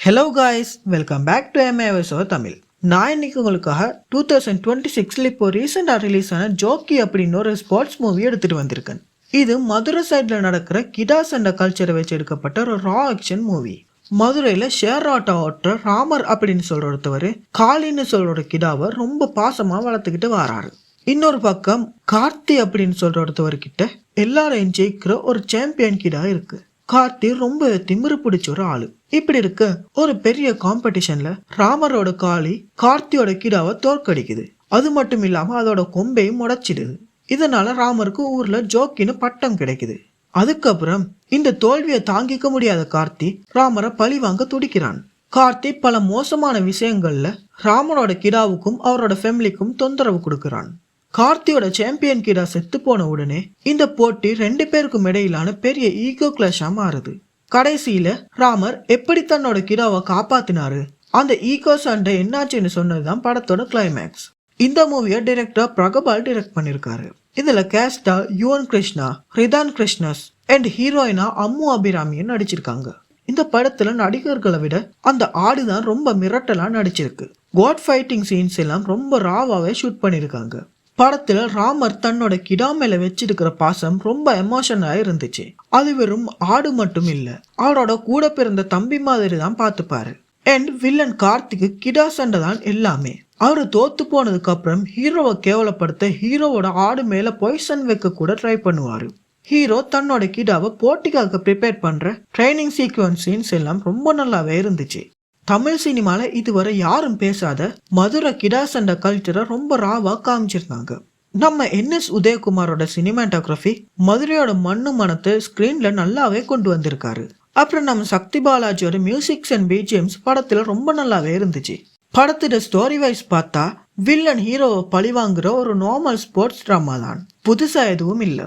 Hello guys, welcome back to MAVSO Tamil. நான் இன்னைக்கு உங்களுக்காக 2026 இப்போ ரீசெண்டாக ரிலீஸ் ஆன ஜோக்கி அப்படின்னு ஒரு ஸ்போர்ட்ஸ் மூவி எடுத்துட்டு வந்திருக்கேன். இது மதுரை சைடில் நடக்கிற கிடாஸ் என்ற கல்ச்சரை வச்சு எடுக்கப்பட்ட ஒரு ரா ஆக்ஷன் மூவி. மதுரையில் ஷேர் ஆட்டோ ஓட்டுற ராமர் அப்படின்னு சொல்ற ஒருத்தவர் காளின்னு சொல்ற ஒரு கிடாவை ரொம்ப பாசமாக வளர்த்துக்கிட்டு வராரு. இன்னொரு பக்கம் கார்த்தி அப்படின்னு சொல்ற ஒருத்தவர்கிட்ட எல்லாரையும் ஜெயிக்கிற ஒரு சாம்பியன் கிடா இருக்கு. கார்த்தி ரொம்ப திமிரு பிடிச்ச ஒரு ஆளு. இப்படி இருக்க ஒரு பெரிய காம்படிஷன்ல ராமரோட காளி கார்த்தியோட கிடாவை தோற்கடிக்குது. அது மட்டும் இல்லாம அதோட கொம்பையும் முடைச்சிடுது. இதனால ராமருக்கு ஊர்ல ஜோக்கின்னு பட்டம் கிடைக்குது. அதுக்கப்புறம் இந்த தோல்வியை தாங்கிக்க முடியாத கார்த்தி ராமரை பழி வாங்க துடிக்கிறான். கார்த்தி பல மோசமான விஷயங்கள்ல ராமரோட கிடாவுக்கும் அவரோட ஃபேமிலிக்கும் தொந்தரவு கொடுக்கிறான். கார்த்தியோட சாம்பியன் கிடா செத்து போன உடனே இந்த போட்டி 2 பேருக்கும் இடையிலான பெரிய ஈகோ கிளாஷா மாறுது. கடைசியில ராமர் எப்படி தன்னோட கிடாவை காப்பாத்தினாரு, அந்த ஈகோ சண்டை என்னாச்சுன்னு சொன்னதுதான் படத்தோட கிளைமேக்ஸ். இந்த மூவியை டைரக்டர் பிரகபால் டைரக்ட் பண்ணிருக்காரு. இதுல கேஸ்டா யுவன் கிருஷ்ணா, ரிதான் கிருஷ்ணஸ் அண்ட் ஹீரோயினா அம்மு அபிராமியும் நடிச்சிருக்காங்க. இந்த படத்துல நடிகர்களை விட அந்த ஆடுதான் ரொம்ப மிரட்டலா நடிச்சிருக்கு. கோட் ஃபைட்டிங் சீன்ஸ் எல்லாம் ரொம்ப ராவாவே ஷூட் பண்ணிருக்காங்க. படத்துல ராமர் தன்னோட கிடா மேல வச்சிருக்கிற பாசம் ரொம்ப எமோஷனலா இருந்துச்சு. அது வெறும் ஆடு மட்டும் இல்ல, அவரோட கூட பிறந்த தம்பி மாதிரி தான் பார்த்துப்பாரு. அண்ட் வில்லன் கார்த்திக்கு கிடா சண்டை தான் எல்லாமே. அவரு தோத்து போனதுக்கு அப்புறம் ஹீரோவை கேவலப்படுத்த ஹீரோவோட ஆடு மேல பாய்சன் வைக்க கூட ட்ரை பண்ணுவாரு. ஹீரோ தன்னோட கிடாவை போட்டிக்காக ப்ரிப்பேர் பண்ற ட்ரைனிங் சீக்வன்ஸ் சீன்ஸ் எல்லாம் ரொம்ப நல்லாவே இருந்துச்சு. தமிழ் சினிமால இதுவரை யாரும் பேசாத மதுரை கிடா சண்டை கல்ச்சரை ரொம்ப ராவா காமிச்சிருந்தாங்க. நம்ம NS உதயகுமாரோட சினிமாட்டோகிராஃபி மதுரையோட மண்ணு மனத்தை ஸ்கிரீன்ல நல்லாவே கொண்டு வந்திருக்காரு. அப்புறம் நம்ம சக்தி பாலாஜியோட மியூசிக்ஸ் அண்ட் BGMs படத்துல ரொம்ப நல்லாவே இருந்துச்சு. படத்தோட ஸ்டோரி வைஸ் பார்த்தா வில்லன் ஹீரோவை பழி வாங்குற ஒரு நார்மல் ஸ்போர்ட்ஸ் டிராமா தான், புதுசா எதுவும் இல்ல.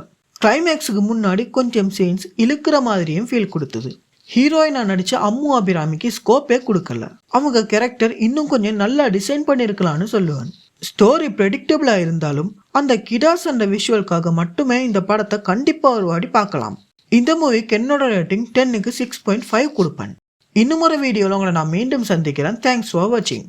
கிளைமேக்ஸுக்கு முன்னாடி கொஞ்சம் சீன்ஸ் இழுக்கிற மாதிரியும் ஃபீல் கொடுத்தது. ஹீரோயினா நடிச்ச அம்மு அபிராமிக்கு ஸ்கோப்பே கொடுக்கல. அவங்க கேரக்டர் இன்னும் கொஞ்சம் நல்லா டிசைன் பண்ணிருக்கலாம்னு சொல்லுவேன். ஸ்டோரி ப்ரெடிக்டபிளா இருந்தாலும் அந்த கிடாஸ் அண்ட் விஷுவலுக்காக மட்டுமே இந்த படத்தை கண்டிப்பா ஒரு வாடி பார்க்கலாம். இந்த மூவிக்கு என்னோட ரேட்டிங் 10க்கு 6.5 கொடுப்பேன். இன்னும் ஒரு வீடியோல உங்களை நான் மீண்டும் சந்திக்கிறேன். தேங்க்ஸ் ஃபார் வாட்சிங்.